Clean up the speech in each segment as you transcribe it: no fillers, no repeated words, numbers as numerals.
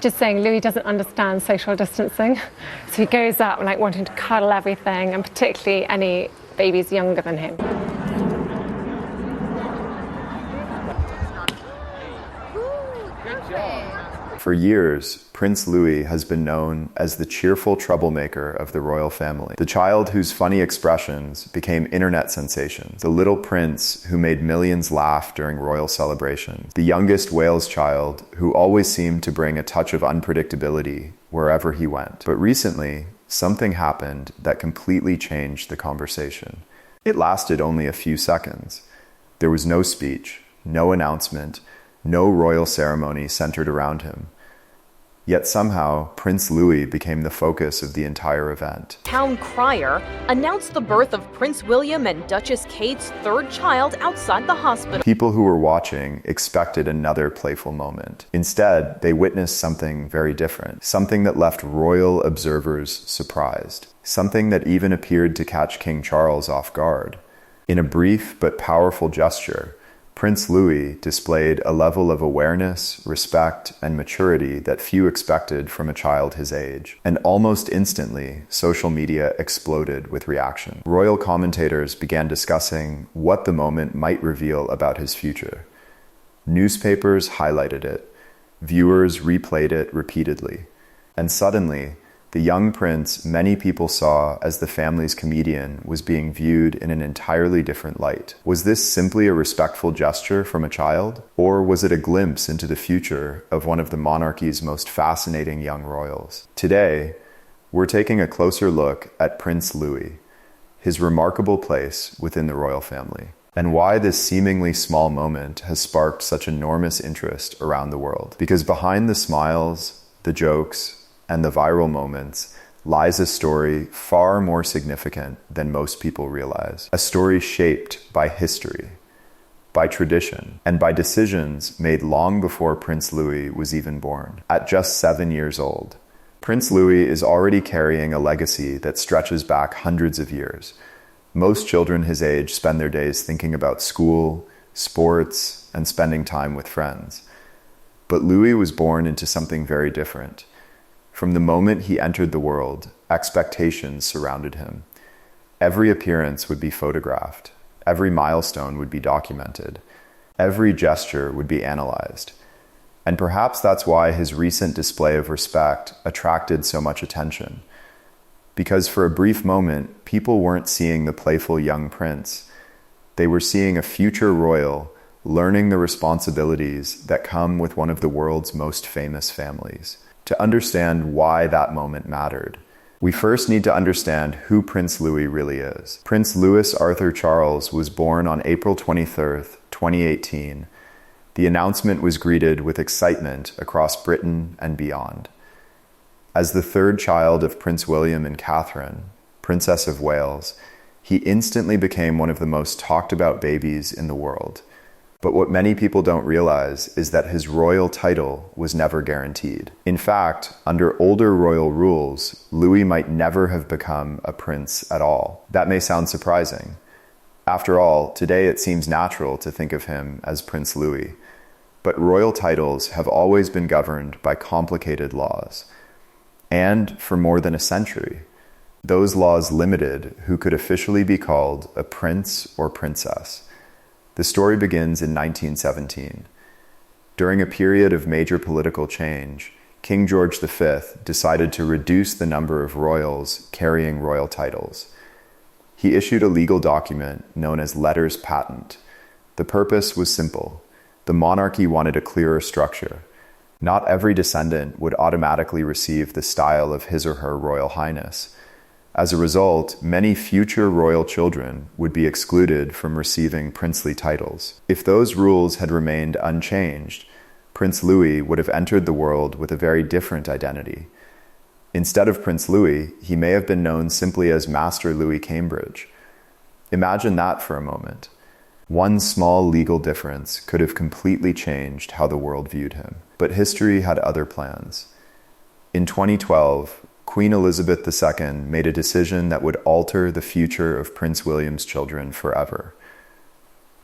Just saying, Louis doesn't understand social distancing, so he goes up like wanting to cuddle everything, and particularly any babies younger than him. For years, Prince Louis has been known as the cheerful troublemaker of the royal family, the child whose funny expressions became internet sensations, the little prince who made millions laugh during royal celebrations, the youngest Wales child who always seemed to bring a touch of unpredictability wherever he went. But recently, something happened that completely changed the conversation. It lasted only a few seconds. There was no speech, no announcement, no royal ceremony centered around him. Yet somehow, Prince Louis became the focus of the entire event. Town crier announced the birth of Prince William and Duchess Kate's third child outside the hospital. People who were watching expected another playful moment. Instead, they witnessed something very different, something that left royal observers surprised, something that even appeared to catch King Charles off guard. In a brief but powerful gesture, Prince Louis displayed a level of awareness, respect, and maturity that few expected from a child his age. And almost instantly, social media exploded with reaction. Royal commentators began discussing what the moment might reveal about his future. Newspapers highlighted it. Viewers replayed it repeatedly. And suddenly, the young prince many people saw as the family's comedian was being viewed in an entirely different light. Was this simply a respectful gesture from a child? Or was it a glimpse into the future of one of the monarchy's most fascinating young royals? Today, we're taking a closer look at Prince Louis, his remarkable place within the royal family, and why this seemingly small moment has sparked such enormous interest around the world. Because behind the smiles, the jokes, and the viral moments lies a story far more significant than most people realize. A story shaped by history, by tradition, and by decisions made long before Prince Louis was even born. At just 7 years old, Prince Louis is already carrying a legacy that stretches back hundreds of years. Most children his age spend their days thinking about school, sports, and spending time with friends. But Louis was born into something very different. From the moment he entered the world, expectations surrounded him. Every appearance would be photographed. Every milestone would be documented. Every gesture would be analyzed. And perhaps that's why his recent display of respect attracted so much attention. Because for a brief moment, people weren't seeing the playful young prince. They were seeing a future royal learning the responsibilities that come with one of the world's most famous families. To understand why that moment mattered, we first need to understand who Prince Louis really is. Prince Louis Arthur Charles was born on April 23rd, 2018. The announcement was greeted with excitement across Britain and beyond. As the third child of Prince William and Catherine, Princess of Wales, he instantly became one of the most talked about babies in the world. But what many people don't realize is that his royal title was never guaranteed. In fact, under older royal rules, Louis might never have become a prince at all. That may sound surprising. After all, today it seems natural to think of him as Prince Louis. But royal titles have always been governed by complicated laws. And for more than a century, those laws limited who could officially be called a prince or princess. The story begins in 1917. During a period of major political change, King George V decided to reduce the number of royals carrying royal titles. He issued a legal document known as letters patent. The purpose was simple. The monarchy wanted a clearer structure. Not every descendant would automatically receive the style of his or her royal highness. As a result, many future royal children would be excluded from receiving princely titles. If those rules had remained unchanged, Prince Louis would have entered the world with a very different identity. Instead of Prince Louis, he may have been known simply as Master Louis Cambridge. Imagine that for a moment. One small legal difference could have completely changed how the world viewed him. But history had other plans. In 2012, Queen Elizabeth II made a decision that would alter the future of Prince William's children forever.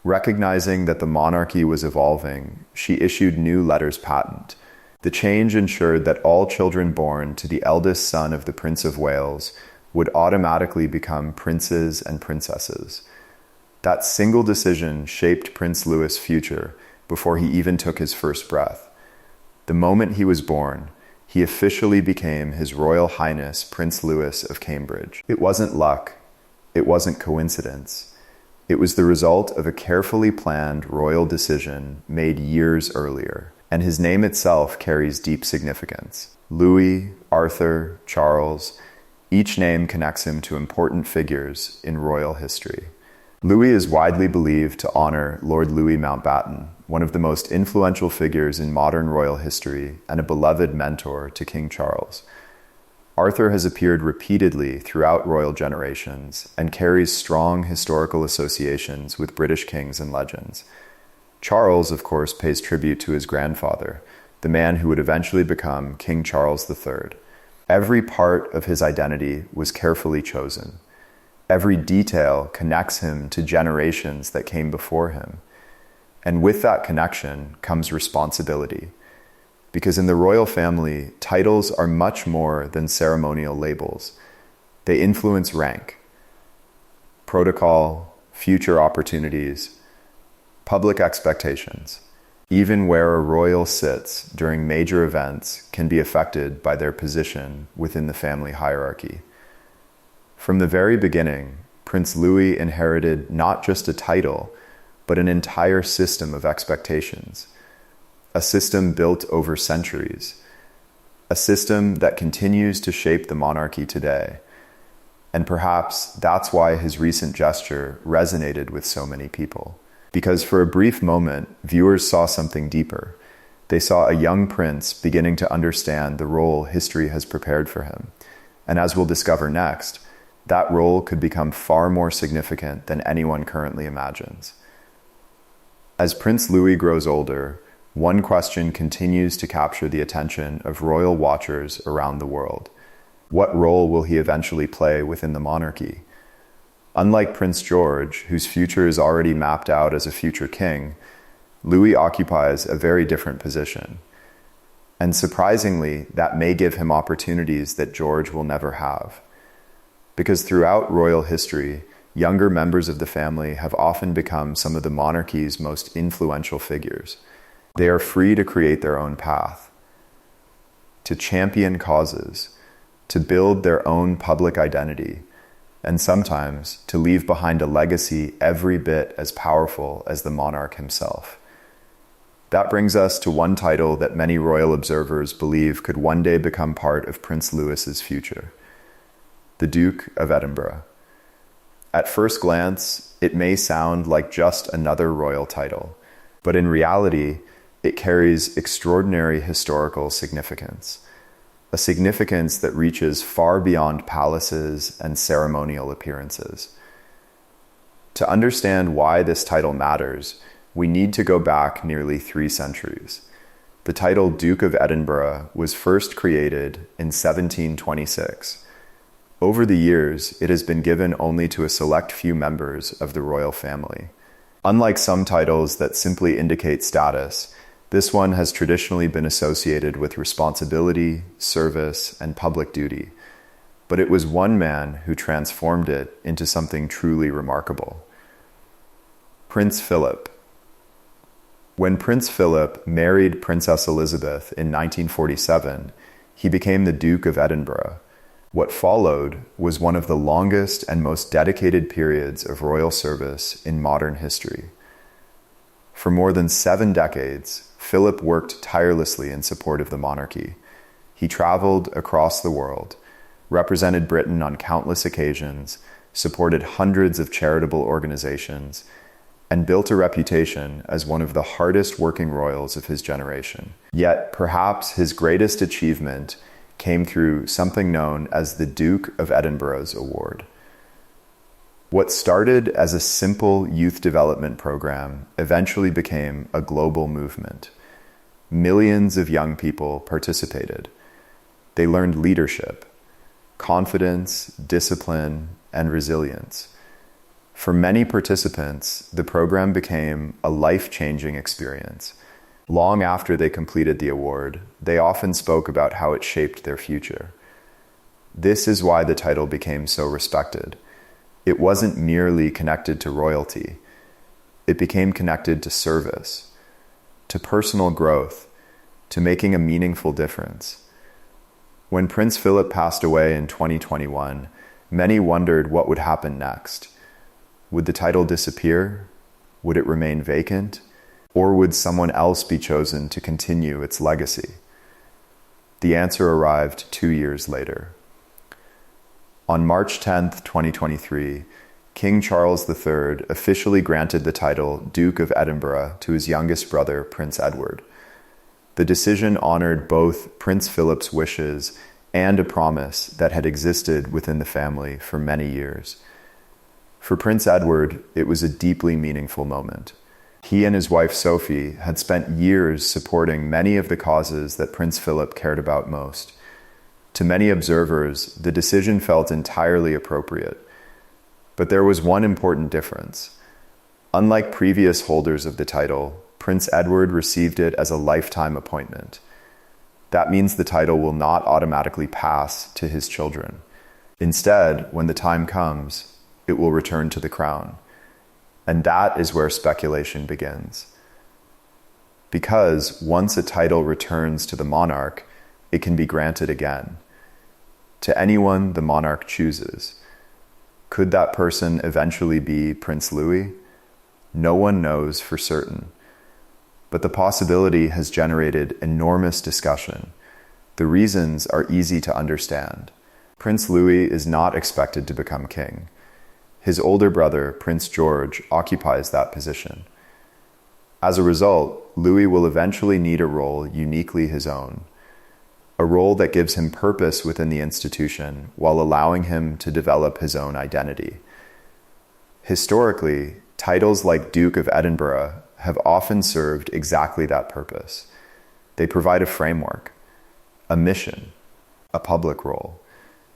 Recognizing that the monarchy was evolving, she issued new letters patent, The change ensured that all children born to the eldest son of the Prince of Wales would automatically become princes and princesses. That single decision shaped Prince Louis' future before he even took his first breath. The moment he was born, he officially became His Royal Highness Prince Louis of Cambridge. It wasn't luck. It wasn't coincidence. It was the result of a carefully planned royal decision made years earlier, and his name itself carries deep significance. Louis, Arthur, Charles, each name connects him to important figures in royal history. Louis is widely believed to honor Lord Louis Mountbatten, one of the most influential figures in modern royal history and a beloved mentor to King Charles. Arthur has appeared repeatedly throughout royal generations and carries strong historical associations with British kings and legends. Charles, of course, pays tribute to his grandfather, the man who would eventually become King Charles III. Every part of his identity was carefully chosen. Every detail connects him to generations that came before him. And with that connection comes responsibility. Because in the royal family, titles are much more than ceremonial labels. They influence rank, protocol, future opportunities, public expectations. Even where a royal sits during major events can be affected by their position within the family hierarchy. From the very beginning, Prince Louis inherited not just a title, but an entire system of expectations. A system built over centuries. A system that continues to shape the monarchy today. And perhaps that's why his recent gesture resonated with so many people. Because for a brief moment, viewers saw something deeper. They saw a young prince beginning to understand the role history has prepared for him. And as we'll discover next, that role could become far more significant than anyone currently imagines. As Prince Louis grows older, one question continues to capture the attention of royal watchers around the world. What role will he eventually play within the monarchy? Unlike Prince George, whose future is already mapped out as a future king, Louis occupies a very different position. And surprisingly, that may give him opportunities that George will never have. Because throughout royal history, younger members of the family have often become some of the monarchy's most influential figures. They are free to create their own path, to champion causes, to build their own public identity, and sometimes to leave behind a legacy every bit as powerful as the monarch himself. That brings us to one title that many royal observers believe could one day become part of Prince Louis's future: the Duke of Edinburgh. At first glance, it may sound like just another royal title, but in reality, it carries extraordinary historical significance. A significance that reaches far beyond palaces and ceremonial appearances. To understand why this title matters, we need to go back nearly 3 centuries. The title Duke of Edinburgh was first created in 1726. Over the years, it has been given only to a select few members of the royal family. Unlike some titles that simply indicate status, this one has traditionally been associated with responsibility, service, and public duty. But it was one man who transformed it into something truly remarkable: Prince Philip. When Prince Philip married Princess Elizabeth in 1947, he became the Duke of Edinburgh. What followed was one of the longest and most dedicated periods of royal service in modern history. For more than 7 decades, Philip worked tirelessly in support of the monarchy. He traveled across the world, represented Britain on countless occasions, supported hundreds of charitable organizations, and built a reputation as one of the hardest working royals of his generation. Yet, perhaps his greatest achievement came through something known as the Duke of Edinburgh's Award. What started as a simple youth development program eventually became a global movement. Millions of young people participated. They learned leadership, confidence, discipline, and resilience. For many participants, the program became a life-changing experience. Long after they completed the award, they often spoke about how it shaped their future. This is why the title became so respected. It wasn't merely connected to royalty. It became connected to service, to personal growth, to making a meaningful difference. When Prince Philip passed away in 2021, many wondered what would happen next. Would the title disappear? Would it remain vacant? Or would someone else be chosen to continue its legacy? The answer arrived 2 years later. On March 10, 2023, King Charles III officially granted the title Duke of Edinburgh to his youngest brother, Prince Edward. The decision honored both Prince Philip's wishes and a promise that had existed within the family for many years. For Prince Edward, it was a deeply meaningful moment. He and his wife Sophie had spent years supporting many of the causes that Prince Philip cared about most. To many observers, the decision felt entirely appropriate. But there was one important difference. Unlike previous holders of the title, Prince Edward received it as a lifetime appointment. That means the title will not automatically pass to his children. Instead, when the time comes, it will return to the crown. And that is where speculation begins. Because once a title returns to the monarch, it can be granted again. To anyone the monarch chooses. Could that person eventually be Prince Louis? No one knows for certain. But the possibility has generated enormous discussion. The reasons are easy to understand. Prince Louis is not expected to become king. His older brother, Prince George, occupies that position. As a result, Louis will eventually need a role uniquely his own. A role that gives him purpose within the institution while allowing him to develop his own identity. Historically, titles like Duke of Edinburgh have often served exactly that purpose. They provide a framework, a mission, a public role,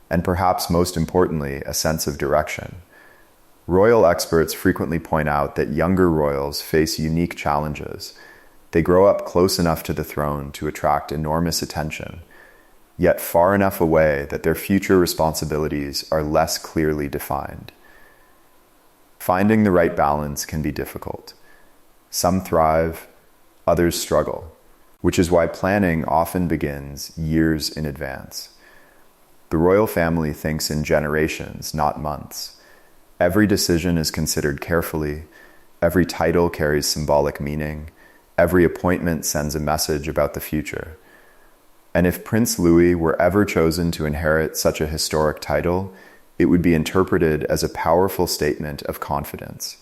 and perhaps most importantly, a sense of direction. Royal experts frequently point out that younger royals face unique challenges. They grow up close enough to the throne to attract enormous attention, yet far enough away that their future responsibilities are less clearly defined. Finding the right balance can be difficult. Some thrive, others struggle, which is why planning often begins years in advance. The royal family thinks in generations, not months. Every decision is considered carefully, every title carries symbolic meaning, every appointment sends a message about the future. And if Prince Louis were ever chosen to inherit such a historic title, it would be interpreted as a powerful statement of confidence,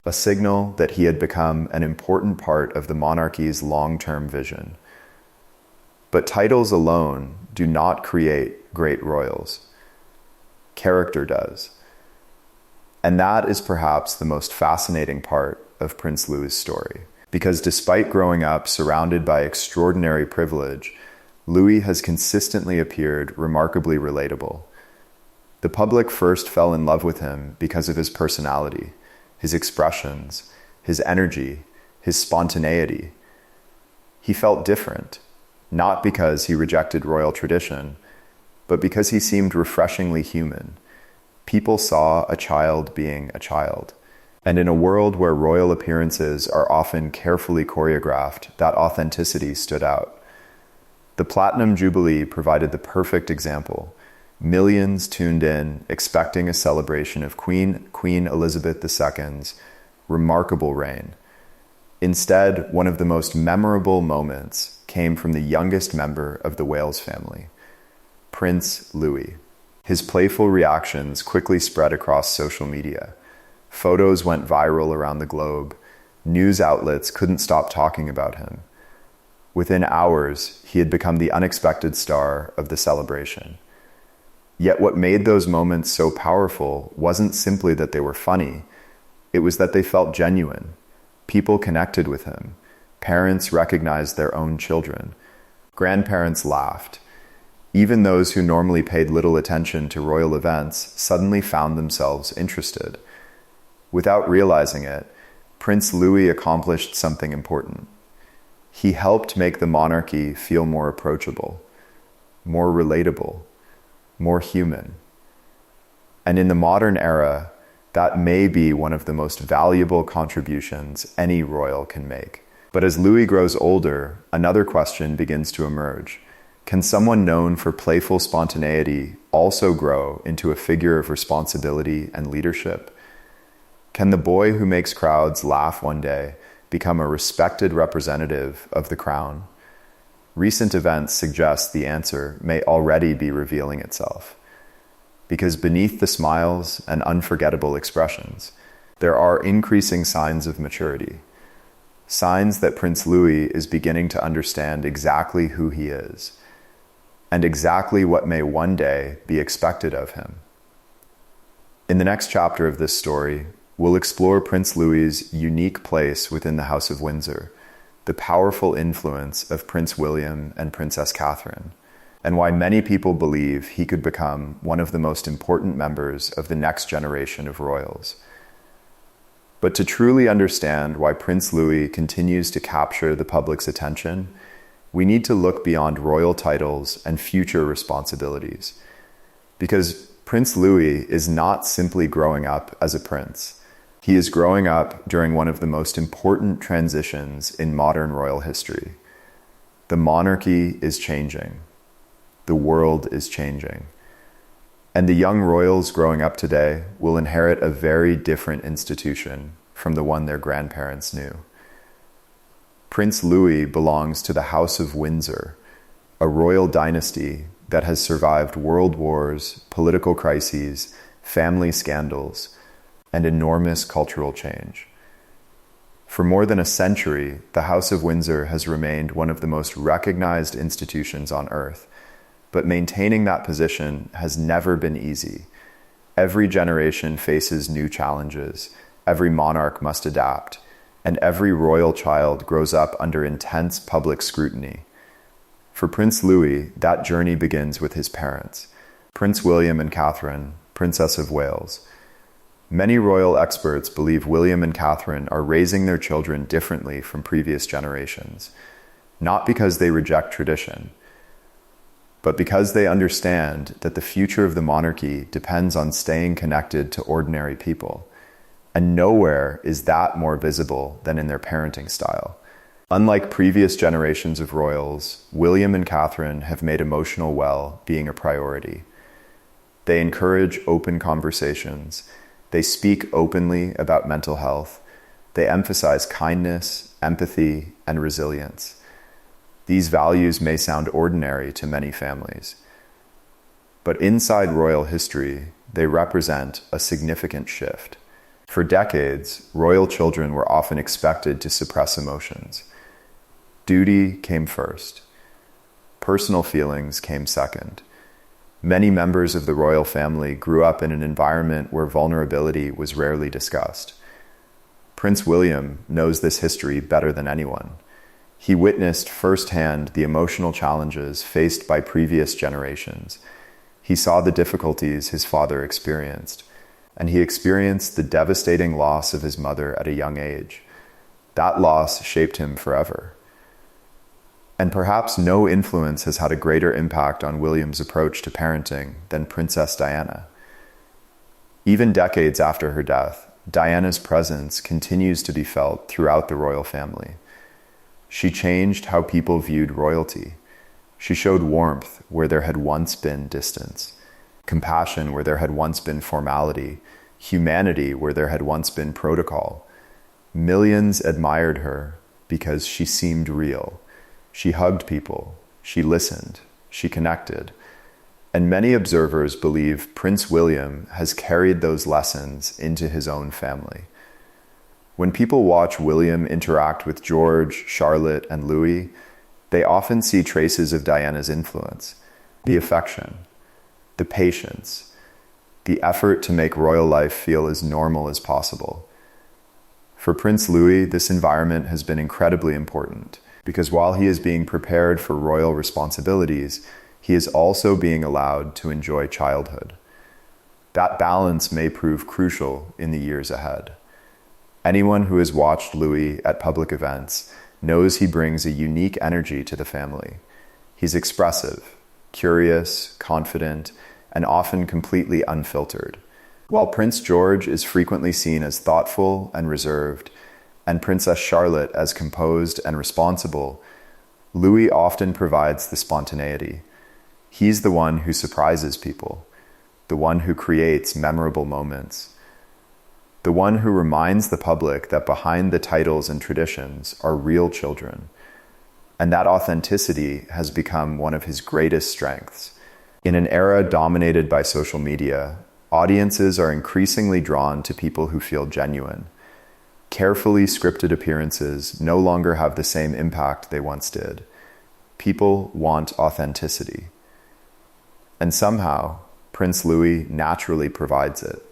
a signal that he had become an important part of the monarchy's long-term vision. But titles alone do not create great royals. Character does. And that is perhaps the most fascinating part of Prince Louis' story, because despite growing up surrounded by extraordinary privilege, Louis has consistently appeared remarkably relatable. The public first fell in love with him because of his personality, his expressions, his energy, his spontaneity. He felt different, not because he rejected royal tradition, but because he seemed refreshingly human. People saw a child being a child. And in a world where royal appearances are often carefully choreographed, that authenticity stood out. The Platinum Jubilee provided the perfect example. Millions tuned in, expecting a celebration of Queen Elizabeth II's remarkable reign. Instead, one of the most memorable moments came from the youngest member of the Wales family, Prince Louis. His playful reactions quickly spread across social media. Photos went viral around the globe. News outlets couldn't stop talking about him. Within hours, he had become the unexpected star of the celebration. Yet what made those moments so powerful wasn't simply that they were funny. It was that they felt genuine. People connected with him. Parents recognized their own children. Grandparents laughed. Even those who normally paid little attention to royal events suddenly found themselves interested. Without realizing it, Prince Louis accomplished something important. He helped make the monarchy feel more approachable, more relatable, more human. And in the modern era, that may be one of the most valuable contributions any royal can make. But as Louis grows older, another question begins to emerge. Can someone known for playful spontaneity also grow into a figure of responsibility and leadership? Can the boy who makes crowds laugh one day become a respected representative of the crown? Recent events suggest the answer may already be revealing itself. Because beneath the smiles and unforgettable expressions, there are increasing signs of maturity. Signs that Prince Louis is beginning to understand exactly who he is, and exactly what may one day be expected of him. In the next chapter of this story, we'll explore Prince Louis's unique place within the House of Windsor, the powerful influence of Prince William and Princess Catherine, and why many people believe he could become one of the most important members of the next generation of royals. But to truly understand why Prince Louis continues to capture the public's attention, we need to look beyond royal titles and future responsibilities. Because Prince Louis is not simply growing up as a prince. He is growing up during one of the most important transitions in modern royal history. The monarchy is changing. The world is changing. And the young royals growing up today will inherit a very different institution from the one their grandparents knew. Prince Louis belongs to the House of Windsor, a royal dynasty that has survived world wars, political crises, family scandals, and enormous cultural change. For more than a century, the House of Windsor has remained one of the most recognized institutions on earth, but maintaining that position has never been easy. Every generation faces new challenges, every monarch must adapt, and every royal child grows up under intense public scrutiny. For Prince Louis, that journey begins with his parents, Prince William and Catherine, Princess of Wales. Many royal experts believe William and Catherine are raising their children differently from previous generations, not because they reject tradition, but because they understand that the future of the monarchy depends on staying connected to ordinary people. And nowhere is that more visible than in their parenting style. Unlike previous generations of royals, William and Catherine have made emotional well-being a priority. They encourage open conversations. They speak openly about mental health. They emphasize kindness, empathy, and resilience. These values may sound ordinary to many families, but inside royal history, they represent a significant shift. For decades, royal children were often expected to suppress emotions. Duty came first. Personal feelings came second. Many members of the royal family grew up in an environment where vulnerability was rarely discussed. Prince William knows this history better than anyone. He witnessed firsthand the emotional challenges faced by previous generations. He saw the difficulties his father experienced, and he experienced the devastating loss of his mother at a young age. That loss shaped him forever. And perhaps no influence has had a greater impact on William's approach to parenting than Princess Diana. Even decades after her death, Diana's presence continues to be felt throughout the royal family. She changed how people viewed royalty. She showed warmth where there had once been distance, compassion where there had once been formality, humanity where there had once been protocol. Millions admired her because she seemed real. She hugged people, she listened, she connected. And many observers believe Prince William has carried those lessons into his own family. When people watch William interact with George, Charlotte, and Louis, they often see traces of Diana's influence, the affection, the patience, the effort to make royal life feel as normal as possible. For Prince Louis, this environment has been incredibly important because while he is being prepared for royal responsibilities, he is also being allowed to enjoy childhood. That balance may prove crucial in the years ahead. Anyone who has watched Louis at public events knows he brings a unique energy to the family. He's expressive, curious, confident, and often completely unfiltered. While Prince George is frequently seen as thoughtful and reserved, and Princess Charlotte as composed and responsible, Louis often provides the spontaneity. He's the one who surprises people, the one who creates memorable moments, the one who reminds the public that behind the titles and traditions are real children. And that authenticity has become one of his greatest strengths. In an era dominated by social media, audiences are increasingly drawn to people who feel genuine. Carefully scripted appearances no longer have the same impact they once did. People want authenticity. And somehow, Prince Louis naturally provides it.